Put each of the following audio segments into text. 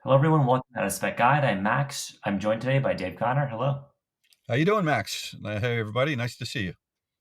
Hello, everyone. Welcome to the Spec Guide. I'm Max. I'm joined today by Dave Connor. Hello. How you doing, Max? Hey, everybody. Nice to see you.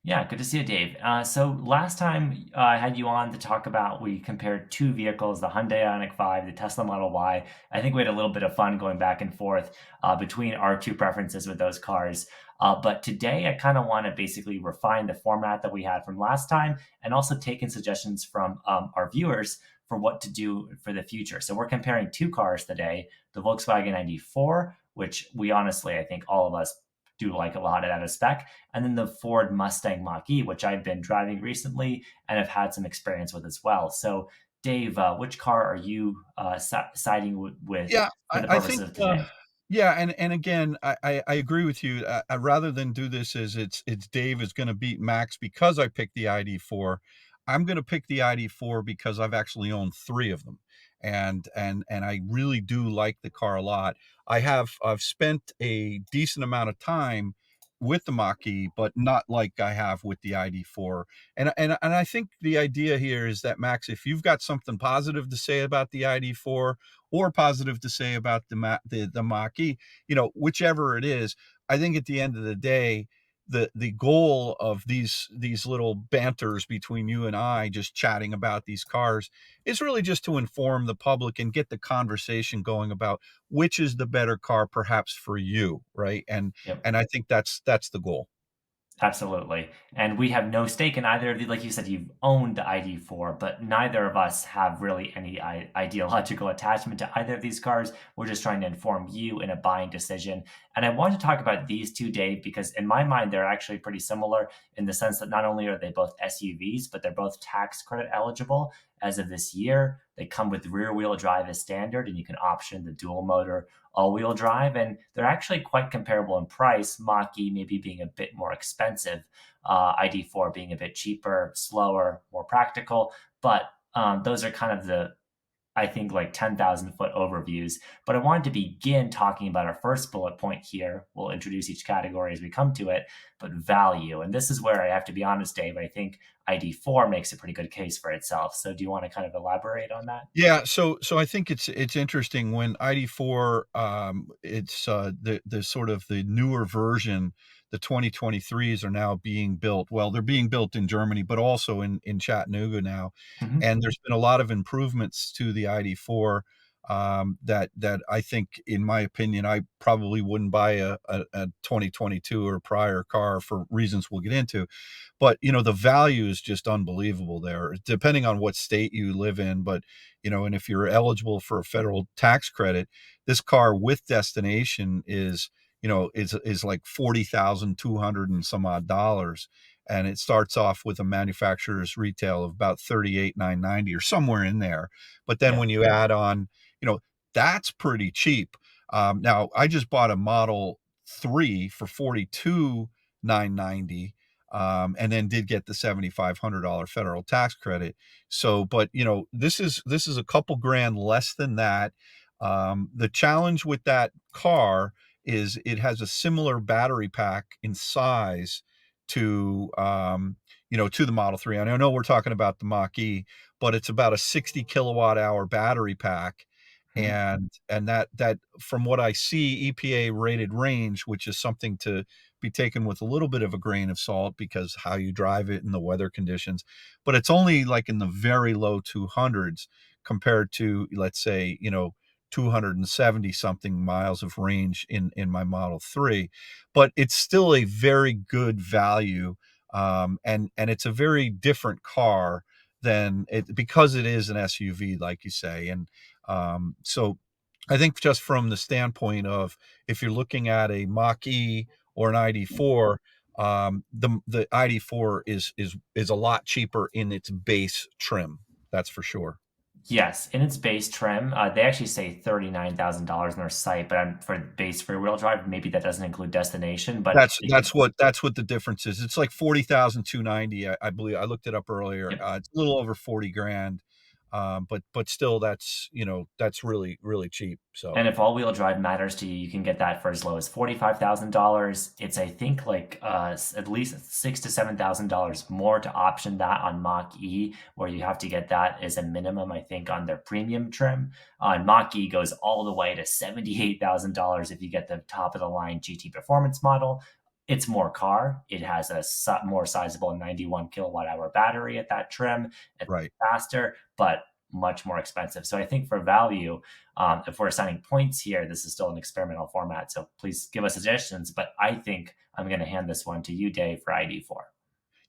Yeah, good to see you, Dave. So last time I had you on to talk about, we compared two vehicles, the Hyundai Ioniq 5, the Tesla Model Y. I think we had a little bit of fun going back and forth between our two preferences with those cars. But today I kind of want to basically refine the format that we had from last time and also take in suggestions from our viewers for what to do for the future. So we're comparing two cars today, the Volkswagen ID.4, which we honestly, I think all of us do like a lot of that as spec, and then the Ford Mustang Mach-E, which I've been driving recently and have had some experience with as well. So, Dave, which car are you siding with Yeah, for I, the I purpose think. of today? Yeah, and again, I agree with you. Rather than do this as it's Dave is going to beat Max because I picked the ID.4. I'm going to pick the ID.4 because I've actually owned three of them, and I really do like the car a lot. I've spent a decent amount of time with the Mach-E, but not like I have with the ID.4. And I think the idea here is that, Max, if you've got something positive to say about the ID.4 or positive to say about the Mach-E, whichever it is, I think at the end of the day, the goal of these little banters between you and I, just chatting about these cars, is really just to inform the public and get the conversation going about which is the better car, perhaps for you, right? And Yep. and I think that's the goal. Absolutely. And we have no stake in either of these. Like you said, you've owned the ID.4, but neither of us have really any ideological attachment to either of these cars. We're just trying to inform you in a buying decision. And I want to talk about these two, Dave, because in my mind, they're actually pretty similar in the sense that not only are they both SUVs, but they're both tax credit eligible as of this year. They come with rear wheel drive as standard, and you can option the dual motor all-wheel drive, and they're actually quite comparable in price. Mach-E maybe being a bit more expensive, ID.4 being a bit cheaper, slower, more practical. But those are kind of the, I think, like 10,000-foot overviews. But I wanted to begin talking about our first bullet point here. We'll introduce each category as we come to it, but value. And this is where I have to be honest, Dave. I think ID.4 makes a pretty good case for itself. So do you want to kind of elaborate on that? Yeah, so I think it's interesting when ID.4, it's the sort of the newer version, the 2023s are now being built. Well, they're being built in Germany, but also in Chattanooga now. Mhm. And there's been a lot of improvements to the ID.4, that I think, in my opinion, I probably wouldn't buy a 2022 or prior car for reasons we'll get into. But the value is just unbelievable there, depending on what state you live in. But and if you're eligible for a federal tax credit, this car with destination is like 40,200 and some odd dollars. And it starts off with a manufacturer's retail of about 38,990 or somewhere in there. But then Yeah. when you add on, that's pretty cheap. Now I just bought a Model 3 for 42,990, and then did get the $7,500 federal tax credit. So, but this is a couple grand less than that. The challenge with that car is it has a similar battery pack in size to the Model 3. And I know we're talking about the Mach-E, but it's about a 60 kilowatt hour battery pack. Mhm. And that from what I see, EPA rated range, which is something to be taken with a little bit of a grain of salt because how you drive it and the weather conditions, but it's only like in the very low 200s compared to, let's say, 270 something miles of range in my Model 3. But it's still a very good value, and it's a very different car than it, because it is an SUV, like you say. And so I think, just from the standpoint of, if you're looking at a Mach-E or an ID.4, the ID.4 is a lot cheaper in its base trim. That's for sure. Yes, in its base trim, they actually say $39,000 on their site, but for base rear-wheel drive, maybe that doesn't include destination, but That's it that's what that's what the difference is. It's like 40,290. I believe I looked it up earlier. yep. It's a little over 40 grand. But still, that's, that's really, really cheap. So And if all-wheel drive matters to you, you can get that for as low as $45,000. It's, I think, like at least $6,000 to $7,000 more to option that on Mach-E, where you have to get that as a minimum, I think, on their premium trim. On Mach-E goes all the way to $78,000 if you get the top of the line GT Performance model. It's more car. It has a more sizable 91 kilowatt hour battery at that trim. It's right. faster, but much more expensive. So I think for value, if we're assigning points here, this is still an experimental format. So please give us suggestions. But I think I'm going to hand this one to you, Dave, for ID4.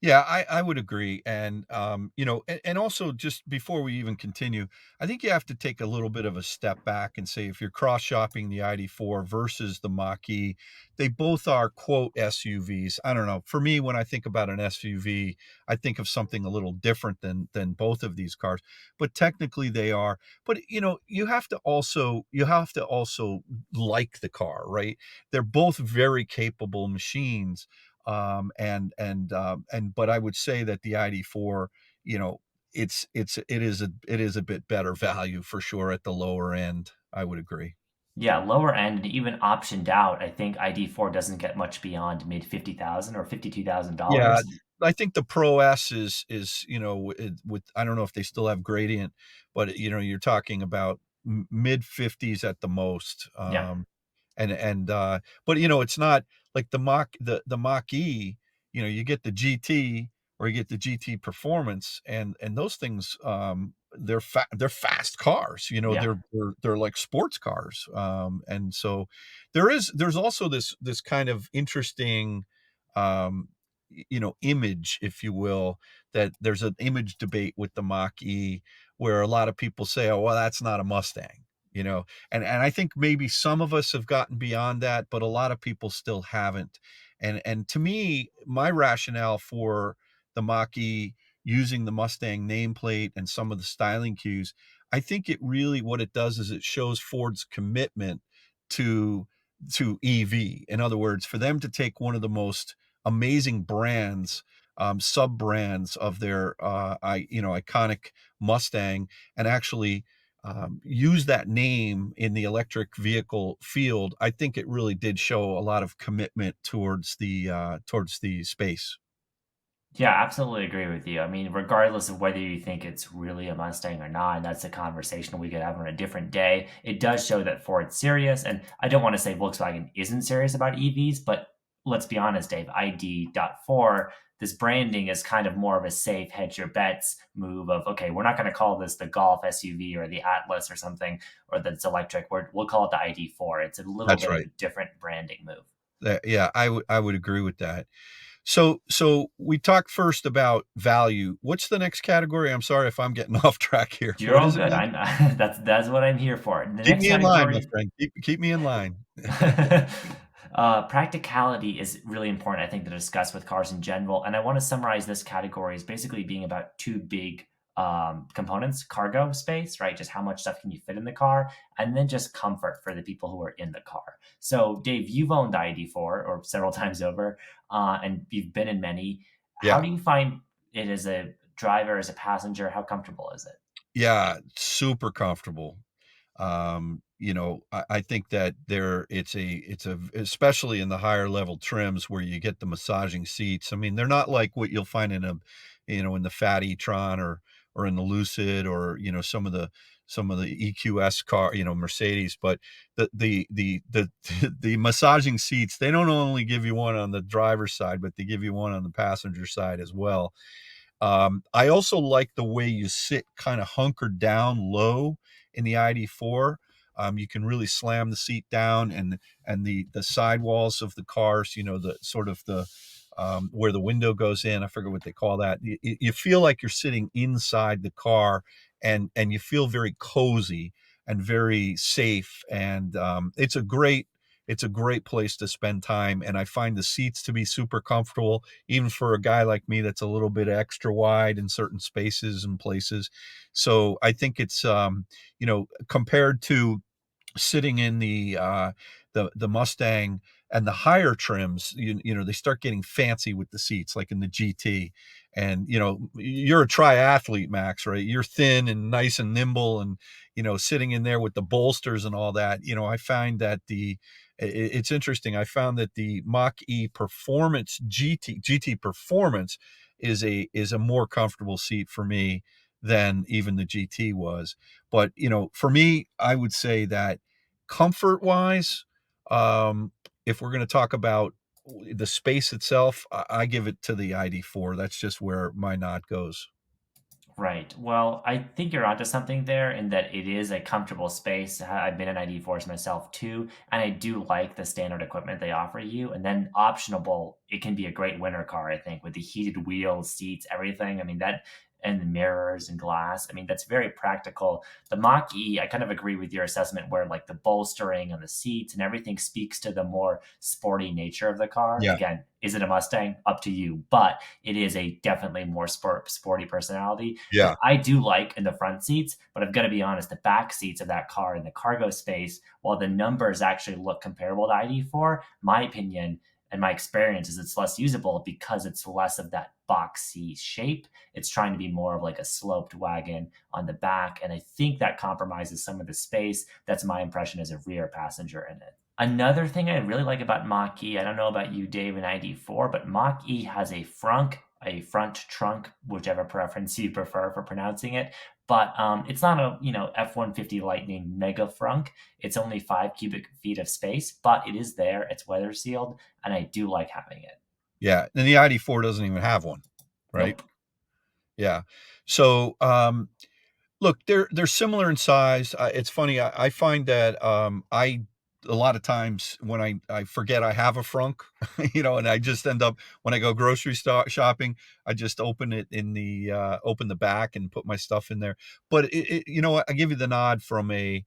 Yeah, I would agree, and, and also just before we even continue, I think you have to take a little bit of a step back and say if you're cross-shopping the ID.4 versus the Mach-E, they both are, quote, "SUVs." I don't know. For me, when I think about an SUV, I think of something a little different than both of these cars, but technically they are. But, you have to also like the car, right? They're both very capable machines, but I would say that the ID.4, you know, it is a bit better value for sure at the lower end. I would agree. Yeah, lower end and even optioned out. I think ID4 doesn't get much beyond mid 50,000 or Yeah, $52,000. I think the Pro S is, with I don't know if they still have gradient, but, you're talking about mid 50s at the most. Yeah. But, it's not like the Mach-E, you get the GT or you get the GT Performance, and those things, they're fast cars, Yeah. they're like sports cars, and so there's also this kind of interesting, um, image, if you will, that there's an image debate with the Mach-E where a lot of people say, "Oh, well, that's not a Mustang," you know? And I think maybe some of us have gotten beyond that, but a lot of people still haven't. And to me, my rationale for the Mach-E using the Mustang nameplate and some of the styling cues, I think it really what it does is it shows Ford's commitment to EV. In other words, for them to take one of the most amazing brands, sub brands of their iconic Mustang, and actually use that name in the electric vehicle field. I think it really did show a lot of commitment towards the space. Yeah, absolutely agree with you. I mean, regardless of whether you think it's really a Mustang or not, and that's a conversation we could have on a different day, it does show that Ford's serious. And I don't want to say Volkswagen isn't serious about EVs, but let's be honest, Dave, ID.4, this branding is kind of more of a safe hedge your bets move of, okay, we're not going to call this the Golf SUV or the Atlas or something, or that it's electric. We'll call it the ID.4. It's a little That's bit of right. a different branding move. Yeah, I would agree with that. So we talked first about value. What's the next category? I'm sorry if I'm getting off track here. You're What all is it good. again? I'm that's what I'm here for. The Keep next me in line, my category friend. Keep me in line. practicality is really important, I think, to discuss with cars in general. And I want to summarize this category as basically being about two big components: cargo space, right? Just how much stuff can you fit in the car, and then just comfort for the people who are in the car. So, Dave, you've owned the ID4 or several times over, and you've been in many. How Yeah. do you find it as a driver, as a passenger? How comfortable is it? Yeah, super comfortable. I think that it's a especially in the higher level trims where you get the massaging seats. I mean, they're not like what you'll find in the Fat e-tron or in the Lucid or, some of the EQS car, Mercedes, but the the massaging seats, they don't only give you one on the driver's side, but they give you one on the passenger side as well. I also like the way you sit kind of hunkered down low in the ID.4. You can really slam the seat down, and the sidewalls of the cars, the sort of the where the window goes in. I forget what they call that. You feel like you're sitting inside the car, and you feel very cozy and very safe. And it's a great place to spend time. And I find the seats to be super comfortable even for a guy like me that's a little bit extra wide in certain spaces and places. So I think it's, compared to sitting in the Mustang, And the higher trims, they start getting fancy with the seats, like in the GT. And you're a triathlete, Max, right? You're thin and nice and nimble, and sitting in there with the bolsters and all that. I find that it's interesting. I found that the Mach-E Performance GT Performance is a more comfortable seat for me than even the GT was. But for me, I would say that comfort wise, um, if we're going to talk about the space itself, I give it to the ID.4. That's just where my nod goes. Right. Well, I think you're onto something there in that it is a comfortable space. I've been in ID4s myself too, and I do like the standard equipment they offer you. And then optionable, it can be a great winter car, I think, with the heated wheels, seats, everything. I mean, that and the mirrors and glass. I mean, that's very practical. The Mach E, I kind of agree with your assessment where like the bolstering and the seats and everything speaks to the more sporty nature of the car. Yeah, Again, is it a Mustang? Up to you. But it is a definitely more sporty personality that yeah, I do like in the front seats, but I've got to be honest, the back seats of that car in the cargo space, while the numbers actually look comparable to ID.4, my opinion and my experience is it's less usable because it's less of that boxy shape. It's trying to be more of like a sloped wagon on the back. And I think that compromises some of the space. That's my impression as a rear passenger in it. Another thing I really like about Mach-E, I don't know about you, Dave, in ID.4, but Mach-E has a front trunk, whichever preference you prefer for pronouncing it. But it's not a F-150 Lightning mega frunk. It's only 5 cubic feet of space, but it is there. It's weather sealed, and I do like having it. yeah. And the ID.4 doesn't even have one, right? Nope. Yeah. So, look, they're similar in size. It's funny. I find that I a lot of times when I forget I have a frunk, and I just end up when I go shopping, I just open the back and put my stuff in there. But you know what? I give you the nod from a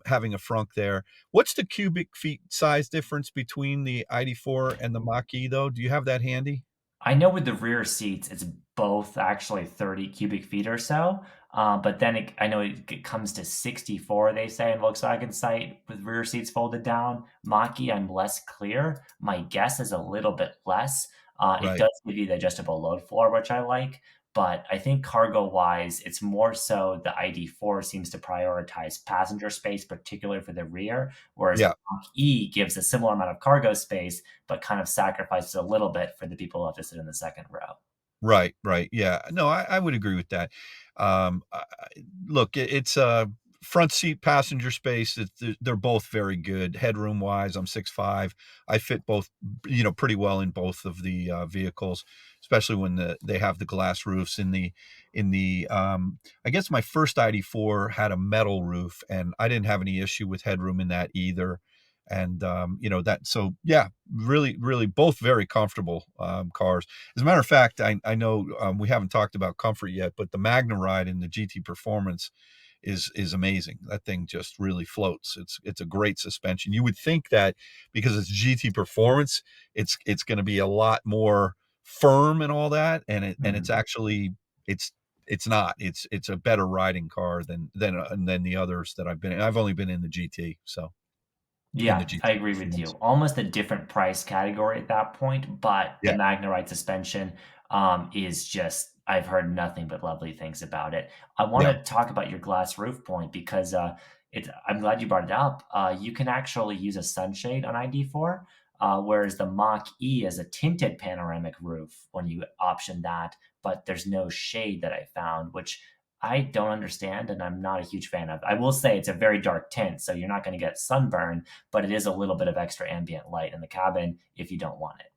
having a frunk there. What's the cubic feet size difference between the ID.4 and the Mach-E though? Do you have that handy? I know with the rear seats, it's both actually 30 cubic feet or so. But then I know it comes to 64, they say, in Volkswagen site with rear seats folded down. Mach-E, I'm less clear. My guess is a little bit less. It Right. does give you the adjustable load floor, which I like. But I think cargo wise, it's more so the ID.4 seems to prioritize passenger space, particularly for the rear, whereas the Yeah. Mach-E gives a similar amount of cargo space but kind of sacrifices a little bit for the people who have to sit in the second row. Right, right. Yeah. No, I would agree with that. Look, it's front seat passenger space. They're both very good. Headroom wise, I'm 6'5". I fit both, pretty well in both of the vehicles, especially when they have the glass roofs I guess my first ID.4 had a metal roof, and I didn't have any issue with headroom in that either. And so yeah, really, really both very comfortable cars. As a matter of fact, I know we haven't talked about comfort yet, but the Magna Ride in the GT Performance is amazing. That thing just really floats. It's a great suspension. You would think that because it's GT Performance, it's going to be a lot more firm and all that, and it's Mhm. actually it's it's not. It's a better riding car than the others that I've been in. I've only been in the GT, so in the Yeah, I GT agree with Performance. you. Almost a different price category at that point, but the Yeah, Magnerite suspension is just, I've heard nothing but lovely things about it. I want yeah, to talk about your glass roof point because I'm glad you brought it up. You can actually use a sunshade on ID4, whereas the Mach-E is a tinted panoramic roof when you option that, but there's no shade that I found, which I don't understand and I'm not a huge fan of. I will say it's a very dark tint, so you're not going to get sunburn, but it is a little bit of extra ambient light in the cabin if you don't want it.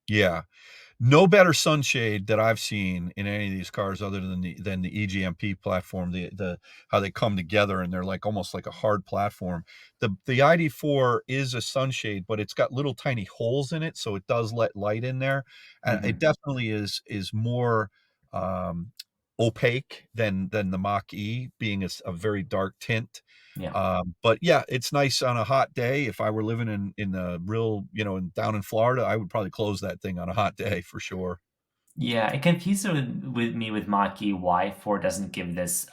yeah. No better sunshade that I've seen in any of these cars other than the EGMP platform, the how they come together and they're like almost like a hard platform. The ID.4 is a sunshade, but it's got little tiny holes in it, so it does let light in there. And it Mhm. definitely is more um, opaque than the Mach-E being a very dark tint. Yeah. But yeah, it's nice on a hot day. If I were living in the real, down in Florida, I would probably close that thing on a hot day for sure. Yeah, it confuses with me with Mach-E why Ford doesn't give this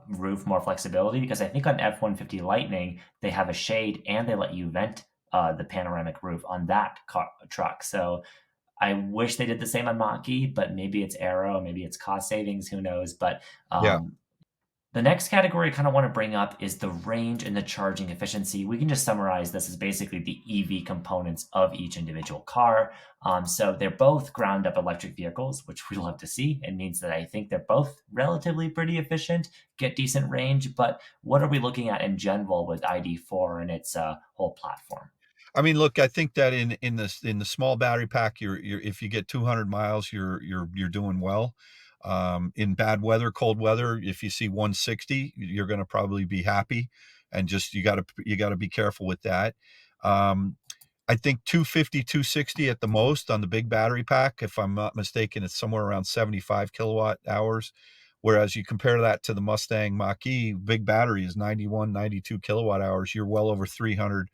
roof more flexibility because I think on F-150 Lightning they have a shade and they let you vent the panoramic roof on that truck. So I wish they did the same on Mach-E, but maybe it's aero, maybe it's cost savings, who knows? But Yeah. the next category I kind of want to bring up is the range and the charging efficiency. We can just summarize this as basically the EV components of each individual car. So they're both ground up electric vehicles, which we love to see. It means that I think they're both relatively pretty efficient, get decent range. But what are we looking at in general with ID.4 and its whole platform? I mean, look, I think that in the small battery pack, you're if you get 200 miles, you're doing well. In bad weather, cold weather, if you see 160, you're gonna probably be happy, and just you gotta be careful with that. Um, I think 250, 260 at the most on the big battery pack. If I'm not mistaken, it's somewhere around 75 kilowatt hours. Whereas you compare that to the Mustang Mach-E, big battery is 91, 92 kilowatt hours. You're well over 300.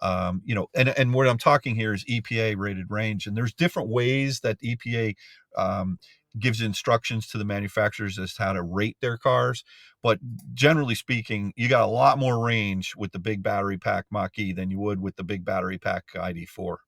And what I'm talking here is EPA rated range. And there's different ways that EPA um, gives instructions to the manufacturers as to how to rate their cars. But generally speaking, you got a lot more range with the big battery pack Mach-E than you would with the big battery pack ID.4.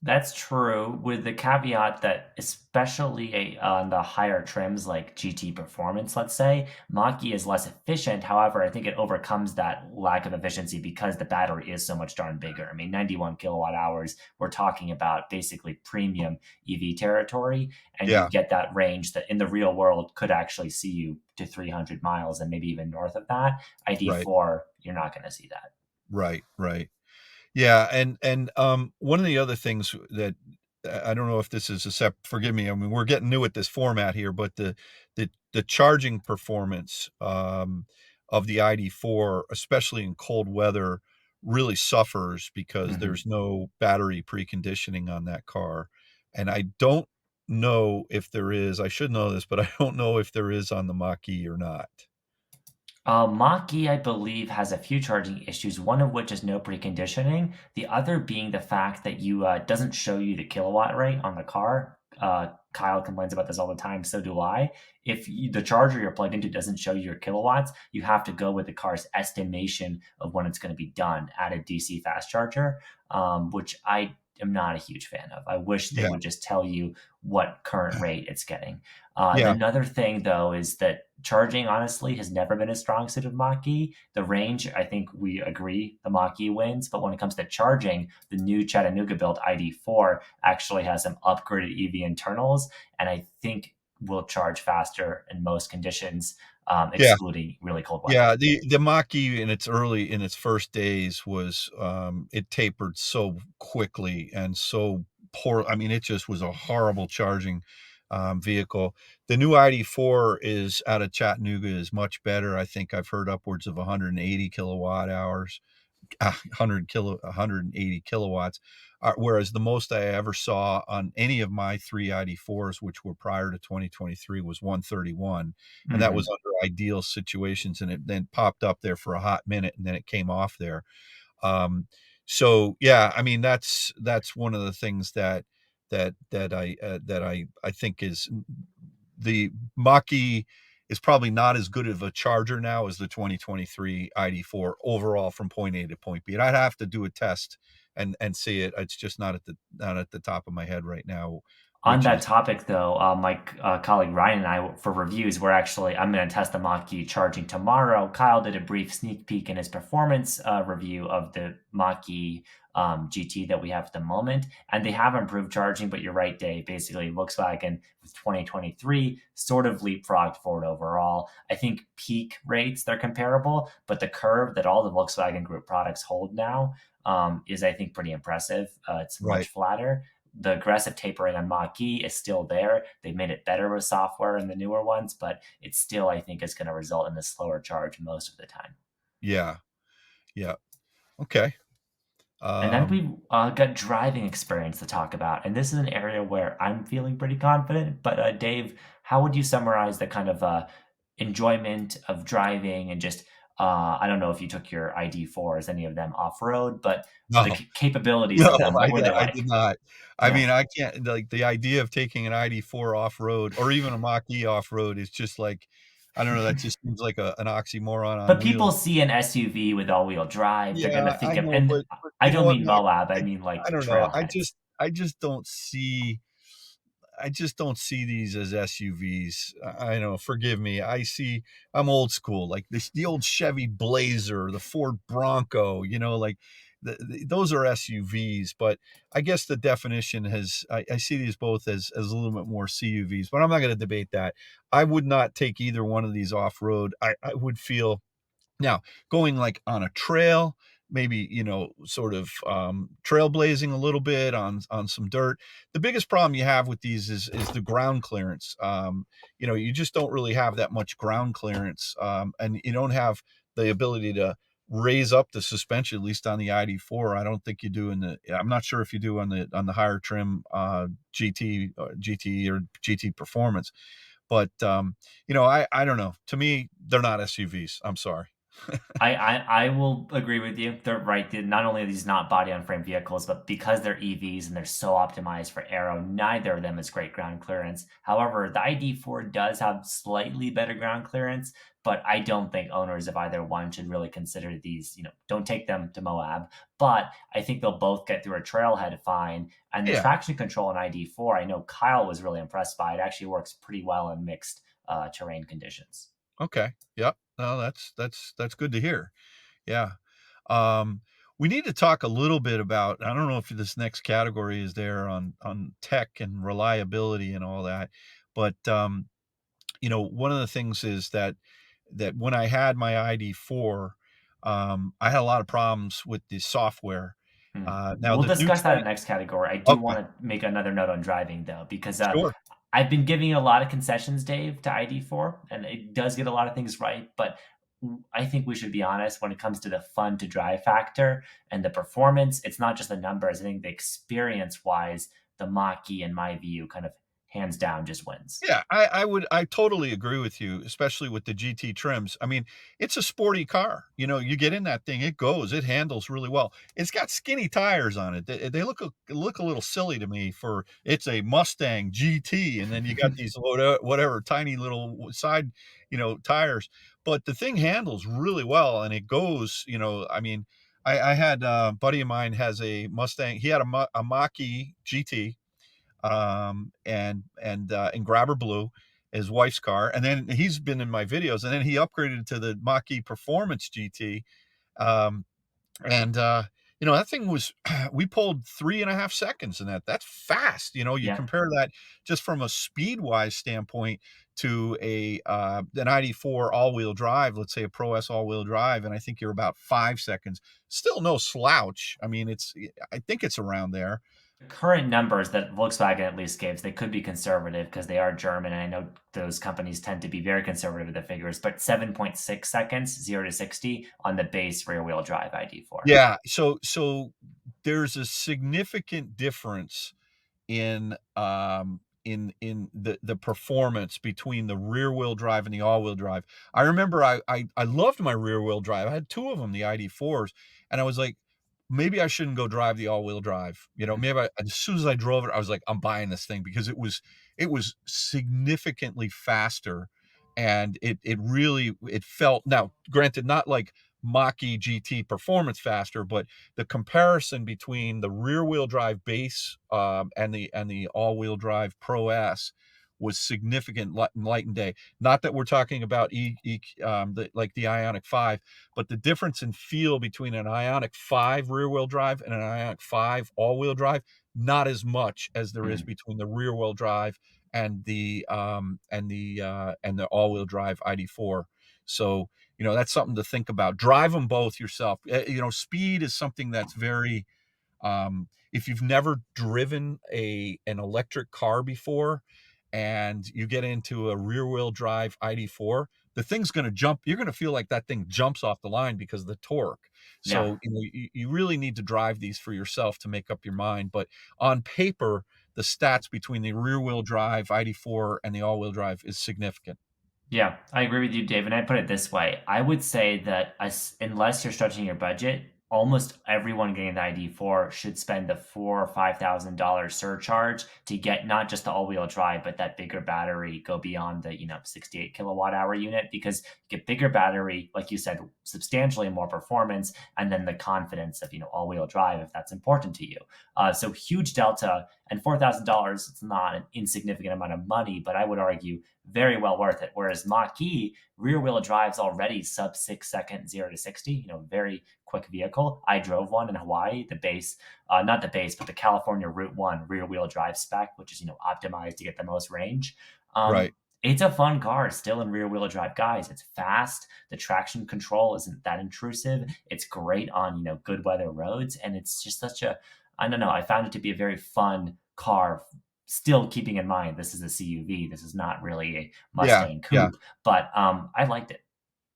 That's true, with the caveat that especially on the higher trims like GT Performance, let's say, Mach-E is less efficient. However, I think it overcomes that lack of efficiency because the battery is so much darn bigger. I mean, 91 kilowatt hours, we're talking about basically premium EV territory, and you Yeah, get that range that in the real world could actually see you to 300 miles and maybe even north of that. right, ID.4, you're not going to see that. right, right. Yeah, and one of the other things that I don't know if this is a forgive me, I mean, we're getting new at this format here, but the charging performance, of the ID.4, especially in cold weather, really suffers because Mhm. there's no battery preconditioning on that car, and I don't know if there is. I should know this, but I don't know if there is on the Mach-E or not. Mach-E, I believe, has a few charging issues, one of which is no preconditioning. The other being the fact that you doesn't show you the kilowatt rate on the car. Kyle complains about this all the time, so do I. If the charger you're plugged into doesn't show you your kilowatts, you have to go with the car's estimation of when it's going to be done at a DC fast charger, which I am not a huge fan of. I wish they Yeah, would just tell you what current rate it's getting. yeah, Another thing, though, is that charging honestly has never been a strong suit of Mach-E. The range, I think we agree the Mach-E wins, but when it comes to charging, the new Chattanooga built ID.4 actually has some upgraded EV internals, and I think will charge faster in most conditions, yeah. excluding really cold weather. Yeah, the Mach-E in its first days was, it tapered so quickly and so poor. I mean, it just was a horrible charging, vehicle. The new ID.4 is out of Chattanooga is much better. I think I've heard upwards of 180 kilowatt hours. 180 kilowatts, whereas the most I ever saw on any of my 3 ID.4s, which were prior to 2023, was 131, and that was Mhm. under ideal situations, and it then popped up there for a hot minute, and then it came off there. Um, so yeah, I mean, that's one of the things that I think is the Mach-E is probably not as good of a charger now as the 2023 ID.4 overall from point A to point B. And I'd have to do a test and see it. It's just not at the top of my head right now, On which that is topic, though, my colleague Ryan and I, for reviews, we're actually I'm going to test the Mach-E charging tomorrow. Kyle did a brief sneak peek in his performance review of the Mach-E GT that we have at the moment, and they have improved charging. But you're right, Dave. Basically, Volkswagen with 2023 sort of leapfrogged forward overall. I think peak rates they're comparable, but the curve that all the Volkswagen Group products hold now is, I think, pretty impressive. It's much right. flatter. The aggressive tapering on Mach-E is still there. They made it better with software in the newer ones, but it still, I think, is going to result in a slower charge most of the time. Yeah. Yeah. Okay. And then Um, we've got driving experience to talk about. And this is an area where I'm feeling pretty confident. But Dave, how would you summarize the kind of enjoyment of driving and just, I don't know if you took your ID4 as any of them off road, but the no. capabilities No, of them, what were they I like? did not. I Yeah. mean, I can't like, the idea of taking an ID.4 off-road or even a Mach-E off-road is just like, I don't know, that just seems like an oxymoron on But people wheels. see an SUV with all-wheel drive, they're gonna Yeah, think I of, know, and but I you know don't what, mean Mac? Moab, I I mean I like don't know. trailheads. I just don't see these as SUVs. I know, forgive me. I'm old school, like the old Chevy Blazer, the Ford Bronco, like those are SUVs. But I guess the definition I see these both as a little bit more CUVs. But I'm not going to debate that. I would not take either one of these off road. I would feel now, going like on a trail, maybe, sort of trailblazing a little bit on some dirt. The biggest problem you have with these is the ground clearance. You just don't really have that much ground clearance, and you don't have the ability to raise up the suspension, at least on the ID.4. I don't think you do I'm not sure if you do on the higher trim GT or GT Performance, but I don't know. To me, they're not SUVs. I'm sorry. I will agree with you. They're right. Not only are these not body on frame vehicles, but because they're EVs and they're so optimized for aero, neither of them has great ground clearance. However, the ID.4 does have slightly better ground clearance, but I don't think owners of either one should really consider these. Don't take them to Moab. But I think they'll both get through a trailhead fine. And the Yeah. traction control in ID.4, I know Kyle was really impressed by. It actually works pretty well in mixed terrain conditions. Okay. Yep. No, that's good to hear. Yeah. Um, we need to talk a little bit about, I don't know if this next category is there on tech and reliability and all that, but one of the things is that when I had my ID.4, I had a lot of problems with the software. Hmm. Now We'll the new discuss that 20 in next category. I do Okay, want to make another note on driving though, because sure. I've been giving a lot of concessions, Dave, to ID4, and it does get a lot of things right. But I think we should be honest when it comes to the fun to drive factor and the performance. It's not just the numbers. I think the experience wise, the Mach-E, in my view, kind of hands down just wins. Yeah, I totally agree with you, especially with the GT trims. I mean, it's a sporty car. You get in that thing, it handles really well. It's got skinny tires on it. They look a little silly to me for it's a Mustang GT, and then you got these whatever tiny little side, tires. But the thing handles really well, and it goes. I mean, I had a buddy of mine has a Mustang. He had a Mach-E GT, and Grabber Blue, his wife's car, and then he's been in my videos, and then he upgraded to the Mach-E Performance GT, um, and that thing was we pulled 3.5 seconds in that. That's fast. You Yeah. compare that just from a speed wise standpoint to an ID.4 all-wheel drive, let's say a Pro S all-wheel drive, and I think you're about 5 seconds. Still no slouch. I mean, I think it's around there. Current numbers that Volkswagen at least gives, they could be conservative because they are German, and I know those companies tend to be very conservative with the figures, but 7.6 seconds, 0 to 60 on the base rear wheel drive ID.4. Yeah, so there's a significant difference in the performance between the rear wheel drive and the all wheel drive. I remember I loved my rear wheel drive. I had two of them, the ID.4s, and I was like, maybe I shouldn't go drive the all wheel drive. Maybe as soon as I drove it, I was like, I'm buying this thing because it was significantly faster, and it really it felt, now granted, not like Mach-E GT Performance faster, but the comparison between the rear wheel drive base, and the all wheel drive Pro S was significant light and day. Not that we're talking about like the Ionic 5, but the difference in feel between an Ionic 5 rear wheel drive and an Ionic 5 all wheel drive, not as much as there is Mm. between the rear wheel drive and the all wheel drive ID.4. So that's something to think about. Drive them both yourself. Speed is something that's very, if you've never driven an electric car before and you get into a rear wheel drive ID.4, the thing's going to jump. You're going to feel like that thing jumps off the line because of the torque. Yeah. So, you really need to drive these for yourself to make up your mind. But on paper, the stats between the rear wheel drive ID.4 and the all wheel drive is significant. Yeah, I agree with you, Dave. And I put it this way: I would say that unless you're stretching your budget, almost everyone getting the ID.4 should spend the $4 or $5,000 surcharge to get not just the all-wheel drive, but that bigger battery, go beyond the 68 kilowatt hour unit, because you get bigger battery, like you said, substantially more performance, and then the confidence of all-wheel drive if that's important to you. So huge delta, and $4,000. It's not an insignificant amount of money, but I would argue very well worth it. Whereas Mach-E rear wheel drive's already sub 6 second 0 to 60. Very quick vehicle. I drove one in Hawaii, the base, not the base, but the California Route 1 rear wheel drive spec, which is, optimized to get the most range. Right. It's a fun car still in rear wheel drive, guys. It's fast. The traction control isn't that intrusive. It's great on, good weather roads. And it's just I don't know. I found it to be a very fun car. Still keeping in mind, this is a CUV. This is not really a Yeah, Mustang yeah. coupe, but I liked it.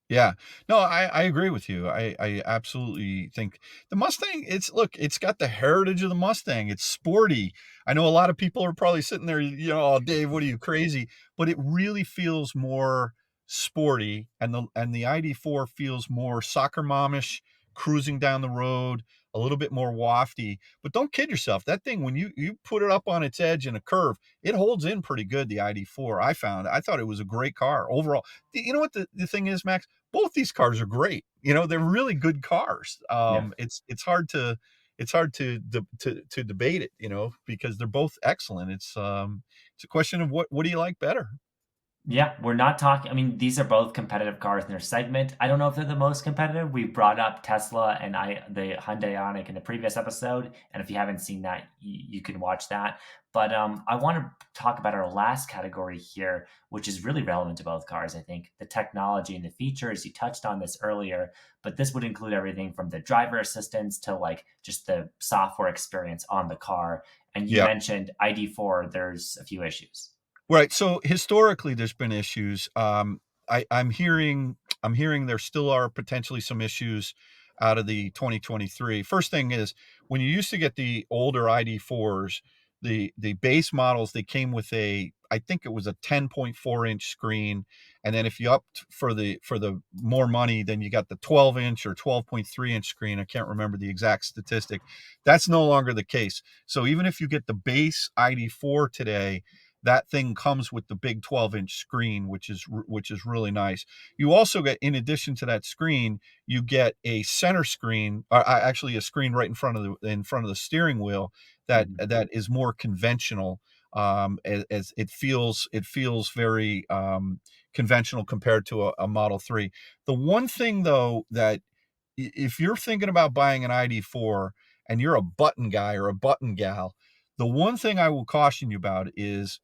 Yeah. No, I agree with you. I absolutely think the Mustang, it's got the heritage of the Mustang. It's sporty. I know a lot of people are probably sitting there, "Oh, Dave, what are you, crazy?" But it really feels more sporty, and the ID.4 feels more soccer momish, cruising down the road, a little bit more wafty. But don't kid yourself. That thing, when you put it up on its edge in a curve, it holds in pretty good, the ID.4, I found. I thought it was a great car overall. You know what the thing is, Max? Both these cars are great. They're really good cars. Yeah. It's hard to debate it, because they're both excellent. It's a question of what do you like better? Yeah, we're not talking. I mean, these are both competitive cars in their segment. I don't know if they're the most competitive. We brought up Tesla and the Hyundai Ioniq in the previous episode, and if you haven't seen that, you can watch that. But I want to talk about our last category here, which is really relevant to both cars. I think the technology and the features. You touched on this earlier, but this would include everything from the driver assistance to like just the software experience on the car. And you Yeah. mentioned ID.4. There's a few issues. Right. So historically, there's been issues. I'm hearing there still are potentially some issues out of the 2023. First thing is, when you used to get the older ID.4s, the base models, they came with I think it was a 10.4-inch screen, and then if you upped for the more money, then you got the 12-inch or 12.3-inch screen. I can't remember the exact statistic. That's no longer the case. So even if you get the base ID.4 today, that thing comes with the big 12-inch screen, which is really nice. You also get, in addition to that screen, you get a center screen, or actually a screen right in front of the steering wheel Mhm. that is more conventional. As it feels very conventional compared to a Model 3. The one thing though, that if you're thinking about buying an ID.4 and you're a button guy or a button gal, the one thing I will caution you about is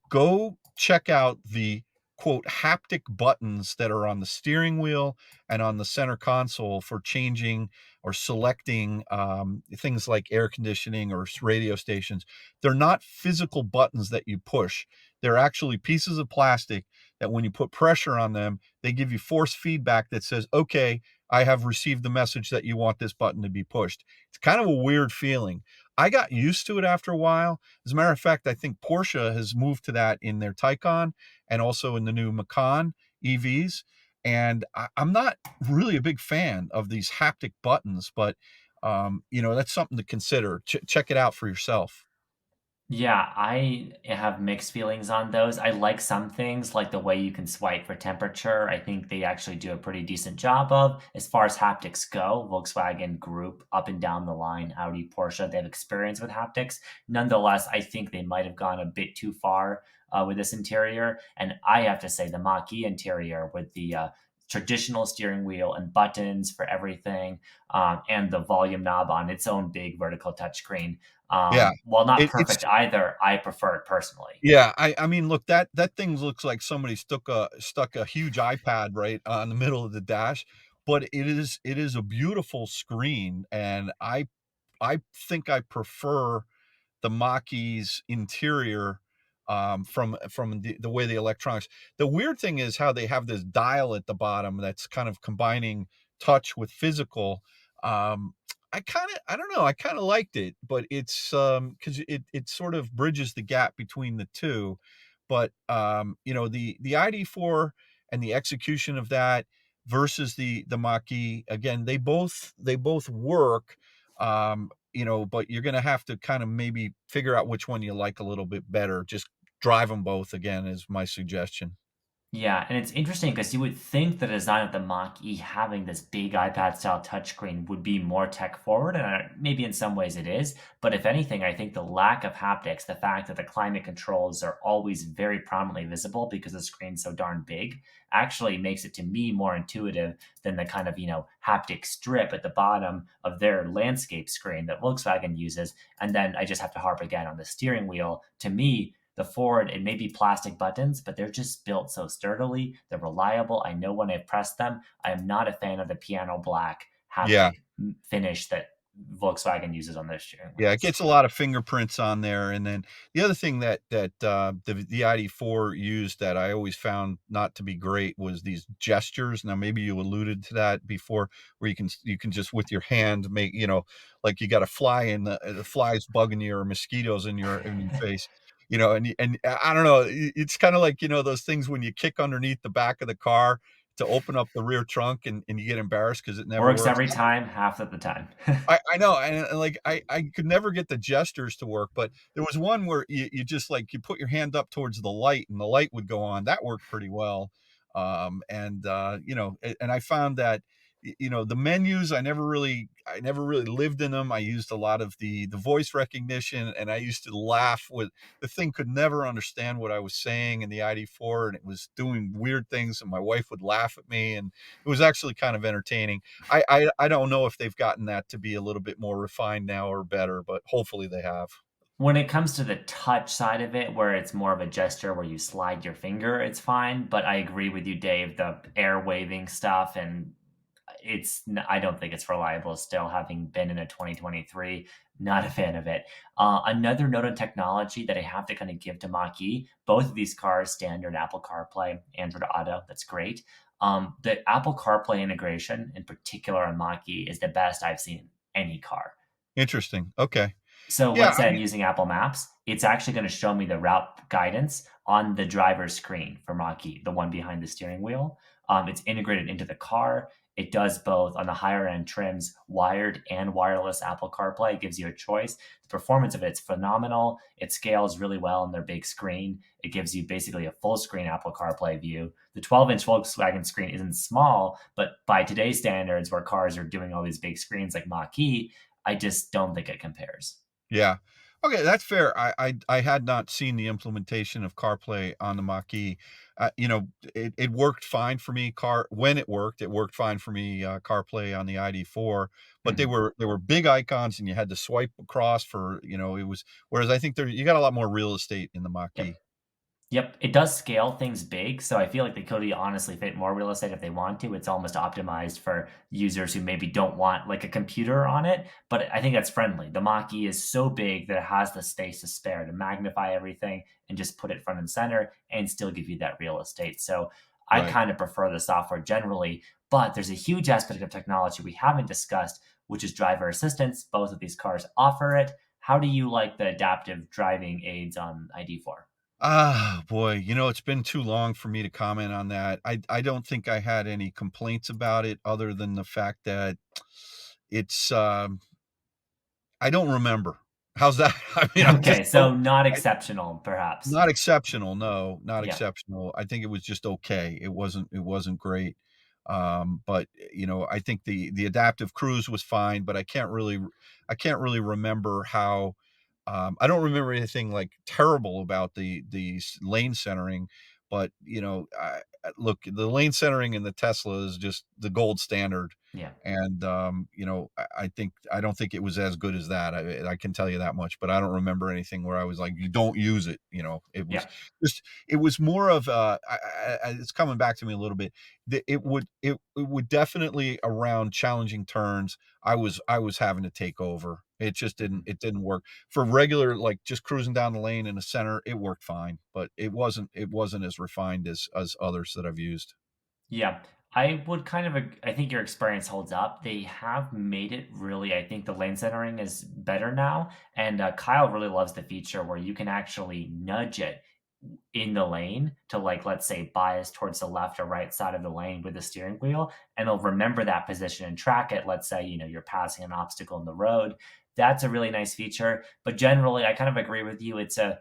go check out the quote haptic buttons that are on the steering wheel and on the center console for changing or selecting things like air conditioning or radio stations. They're not physical buttons that you push. They're actually pieces of plastic that when you put pressure on them, they give you force feedback that says, okay, I have received the message that you want this button to be pushed. It's kind of a weird feeling. I got used to it after a while. As a matter of fact, I think Porsche has moved to that in their Taycan and also in the new Macan EVs. And I'm not really a big fan of these haptic buttons, but that's something to consider. Check it out for yourself. Yeah, I have mixed feelings on those. I like some things, like the way you can swipe for temperature. I think they actually do a pretty decent job of. As far as haptics go, Volkswagen Group, up and down the line, Audi, Porsche, they have experience with haptics. Nonetheless, I think they might have gone a bit too far with this interior. And I have to say, the Mach-E interior with the traditional steering wheel and buttons for everything, and the volume knob on its own big vertical touchscreen, Yeah. while not It's perfect either, I prefer it personally. Yeah, I mean, look, that thing looks like somebody stuck a huge iPad right on the middle of the dash, but it is a beautiful screen, and I think I prefer the Mach-E's interior, from the way the electronics. The weird thing is how they have this dial at the bottom that's kind of combining touch with physical. I don't know, I kinda liked it, but it's, 'cause it sort of bridges the gap between the 2. But, the ID.4 and the execution of that, versus the Mach-E. Again, they both work, but you're gonna have to kind of maybe figure out which one you like a little bit better. Just drive them both again is my suggestion. Yeah, and it's interesting because you would think the design of the Mach-E having this big iPad-style touchscreen would be more tech forward, and maybe in some ways it is. But if anything, I think the lack of haptics, the fact that the climate controls are always very prominently visible because the screen's so darn big, actually makes it to me more intuitive than the kind of, haptic strip at the bottom of their landscape screen that Volkswagen uses. And then I just have to harp again on the steering wheel. To me, the Ford, it may be plastic buttons, but they're just built so sturdily. They're reliable. I know when I've pressed them. I am not a fan of the piano black Yeah. haptic finish that Volkswagen uses on their steering Yeah, it wheels. gets a lot of fingerprints on there, and then the other thing the ID.4 used that I always found not to be great was these gestures. Now, maybe you alluded to that before, where you can just with your hand make, like you got a fly and the fly's bugging you or mosquitoes in your face, and I don't know, it's kind of like those things when you kick underneath the back of the car to open up the rear trunk and you get embarrassed because it never Works works. every time, half of the time. I know, and, like, I could never get the gestures to work, but there was one where you just, like, you put your hand up towards the light, and the light would go on. That worked pretty well, and I found that, the menus, I never really lived in them. I used a lot of the voice recognition, and I used to laugh with the thing could never understand what I was saying in the ID.4, and it was doing weird things, and my wife would laugh at me, and it was actually kind of entertaining. I don't know if they've gotten that to be a little bit more refined now or better, but hopefully they have. When it comes to the touch side of it, where it's more of a gesture where you slide your finger, it's fine. But I agree with you, Dave. The air waving stuff and I don't think it's reliable still, having been in a 2023. Not a fan of it. Another note on technology that I have to kind of give to Mach-E, both of these cars, standard Apple CarPlay, Android Auto, that's great. The Apple CarPlay integration, in particular on Mach-E, is the best I've seen in any car. Interesting. Okay. So Yeah, let's I say I'm mean, using Apple Maps. It's actually going to show me the route guidance on the driver's screen for Mach-E, the one behind the steering wheel. It's integrated into the car. It does both on the higher end trims, wired and wireless Apple CarPlay. It gives you a choice. The performance of it's phenomenal. It scales really well on their big screen. It gives you basically a full screen Apple CarPlay view. The 12-inch Volkswagen screen isn't small, but by today's standards, where cars are doing all these big screens like Mach-E, I just don't think it compares. yeah. Okay, that's fair. I had not seen the implementation of CarPlay on the Mach-E. It worked fine for me. Car When it worked fine for me. CarPlay on the ID.4, but they Mhm. were they were big icons, and you had to swipe across for it was. Whereas I think you got a lot more real estate in the Yep. Mach-E. Yep, it does scale things big, so I feel like they could honestly fit more real estate if they want to. It's almost optimized for users who maybe don't want like a computer on it, but I think that's friendly. The Mach-E is so big that it has the space to spare to magnify everything and just put it front and center and still give you that real estate. So I Right. kind of prefer the software generally, but there's a huge aspect of technology we haven't discussed, which is driver assistance. Both of these cars offer it. How do you like the adaptive driving aids on ID4? Ah, boy, it's been too long for me to comment on that. I don't think I had any complaints about it other than the fact that it's, I don't remember. How's that? I mean, I just Okay, don't so not I exceptional, perhaps. not exceptional, no, not Yeah, exceptional. I think it was just okay. It wasn't great. But, I think the adaptive cruise was fine, but I can't really remember how, I don't remember anything, like, terrible about the lane centering, but, look, the lane centering in the Tesla is just the gold standard, yeah, and, I don't think it was as good as that. I can tell you that much, but I don't remember anything where I was like, "You don't use it," It was yeah. just it was more of, it's coming back to me a little bit. It would definitely around challenging turns, I was having to take over. It just didn't Mhm. it didn't work. For regular, like, just cruising down the lane in the center, it worked fine, but it wasn't as refined as others that I've used. Yeah, I would kind of I think your experience holds up. They have made it really I think the lane centering is better now, and, Kyle really loves the feature where you can actually nudge it in the lane to, like, let's say, bias towards the left or right side of the lane with the steering wheel, and it'll remember that position and track it. Let's say, you're passing an obstacle in the road. That's a really nice feature. But generally, I kind of agree with you. It's a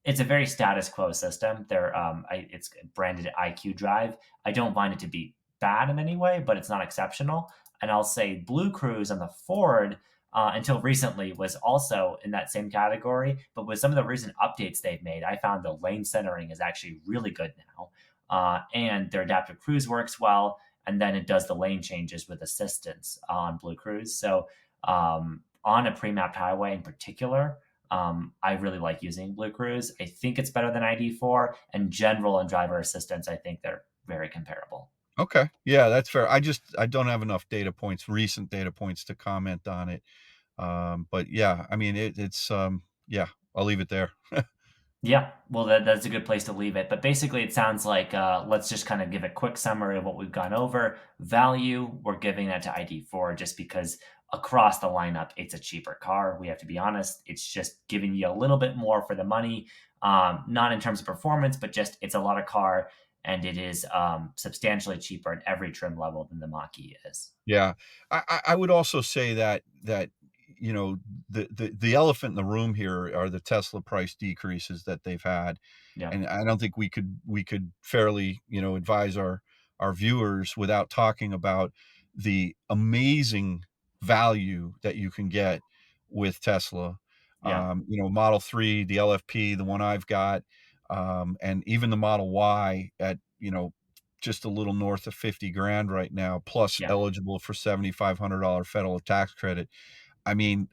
very status quo system. It's branded IQ Drive. I don't find it to be bad in any way, but it's not exceptional. And I'll say Blue Cruise on the Ford, until recently, was also in that same category. But with some of the recent updates they've made, I found the lane centering is actually really good now, and their adaptive cruise works well. And then it does the lane changes with assistance on Blue Cruise. So on a pre-mapped highway in particular, I really like using Blue Cruise. I think it's better than ID.4, and general and driver assistance, I think they're very comparable. Okay. Yeah, that's fair. I don't have enough data points, recent data points to comment on it. But yeah, I mean, yeah, I'll leave it there. Yeah, well, that's a good place to leave it. But basically, it sounds like, let's just kind of give a quick summary of what we've gone over. Value, we're giving that to ID.4 just because across the lineup, it's a cheaper car. We have to be honest. It's just giving you a little bit more for the money, not in terms of performance, but just it's a lot of car, and it is substantially cheaper at every trim level than the Mach-E is. Yeah. I would also say that, you know, the elephant in the room here are the Tesla price decreases that they've had. Yeah, And I don't think we could fairly, advise our viewers without talking about the amazing value that you can get with Tesla. yeah, Model 3, the LFP, the one I've got, and even the Model Y at, just a little north of 50 grand right now, plus yeah. eligible for $7,500 federal tax credit. I mean,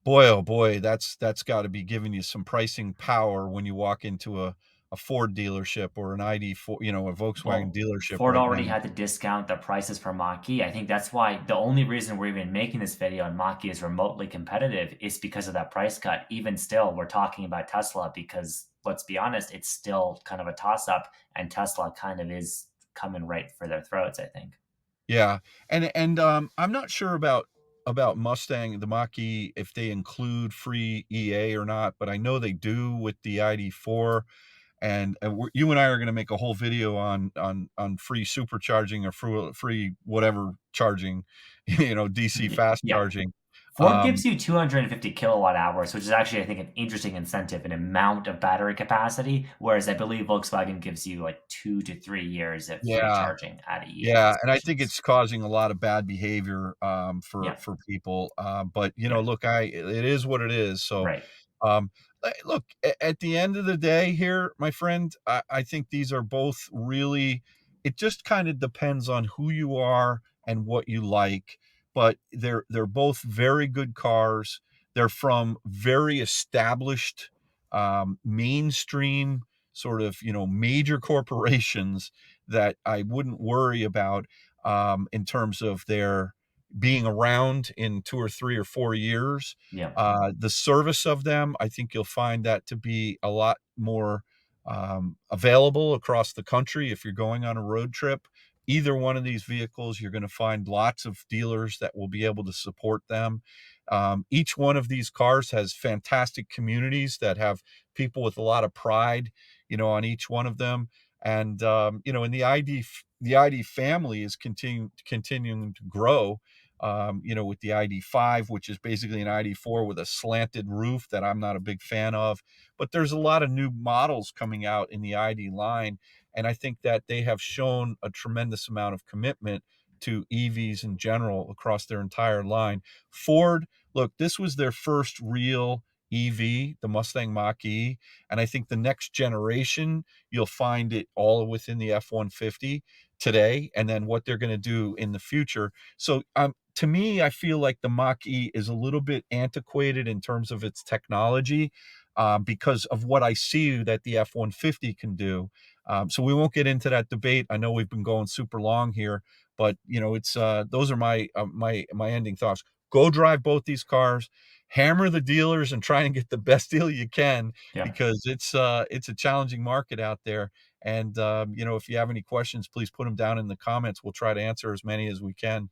boy, oh boy, that's got to be giving you some pricing power when you walk into a Ford dealership or an ID.4, a Volkswagen Well, dealership Ford right now. already had to discount the prices for Mach-E. I think that's why the only reason we're even making this video on Mach-E is remotely competitive is because of that price cut. Even still, we're talking about Tesla because let's be honest, it's still kind of a toss-up, and Tesla kind of is coming right for their throats, I think. Yeah, and I'm not sure about Mustang, the Mach-E, if they include free EA or not, but I know they do with the ID.4. And you and I are going to make a whole video on free supercharging or free whatever charging, DC fast Yeah. charging. Ford Um, gives you 250 kilowatt hours, which is actually, I think, an interesting incentive, an amount of battery capacity, whereas I believe Volkswagen gives you like 2 to 3 years of free yeah, charging at EA yeah, and I think stations. it's causing a lot of bad behavior for Yeah, people. But yeah, look, it is what it is. So right. look, at the end of the day here, my friend, I think these are both really, it just kind of depends on who you are and what you like, but they're both very good cars. They're from very established, mainstream sort of, major corporations that I wouldn't worry about in terms of their being around in 2 or 3 or 4 years. Yeah, The service of them, I think you'll find that to be a lot more available across the country if you're going on a road trip. Either one of these vehicles, you're going to find lots of dealers that will be able to support them. Each one of these cars has fantastic communities that have people with a lot of pride, on each one of them. And and the ID family is continuing to grow, with the ID.5, which is basically an ID.4 with a slanted roof that I'm not a big fan of. But there's a lot of new models coming out in the ID line. And I think that they have shown a tremendous amount of commitment to EVs in general across their entire line. Ford, look, this was their first real EV, the Mustang Mach-E. And I think the next generation, you'll find it all within the F-150 today, and then what they're going to do in the future. So to me, I feel like the Mach-E is a little bit antiquated in terms of its technology, because of what I see that the F-150 can do. So we won't get into that debate. I know we've been going super long here, but it's those are my ending thoughts. Go drive both these cars, hammer the dealers, and try and get the best deal you can, yeah. because it's a challenging market out there. And if you have any questions, please put them down in the comments. We'll try to answer as many as we can.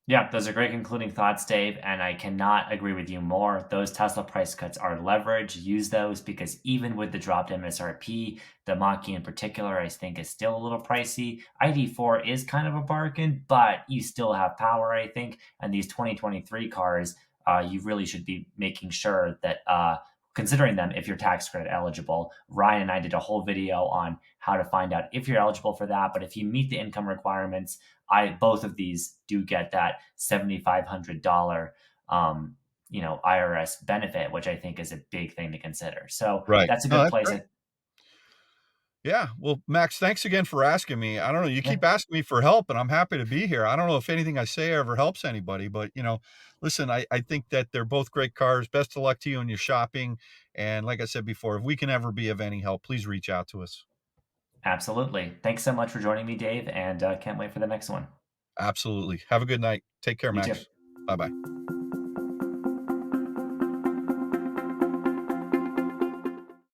Yeah, those are great concluding thoughts, Dave, and I cannot agree with you more. Those Tesla price cuts are leverage. Use those because even with the dropped MSRP, the Mach-E in particular, I think is still a little pricey. ID.4 is kind of a bargain, but you still have power, I think. And these 2023 cars, you really should be making sure that considering them if you're tax credit eligible. Ryan and I did a whole video on how to find out if you're eligible for that. But if you meet the income requirements, I both of these do get that $7,500 IRS benefit, which I think is a big thing to consider. So Right. that's a No, good that's place. great. Yeah. Well, Max, thanks again for asking me. I don't know, you Yeah, keep asking me for help, and I'm happy to be here. I don't know if anything I say ever helps anybody, but, listen, I think that they're both great cars. Best of luck to you in your shopping, and like I said before, if we can ever be of any help, please reach out to us. absolutely. Thanks so much for joining me, Dave, and can't wait for the next one. Absolutely. Have a good night. Take care, You too. Max. Bye-bye.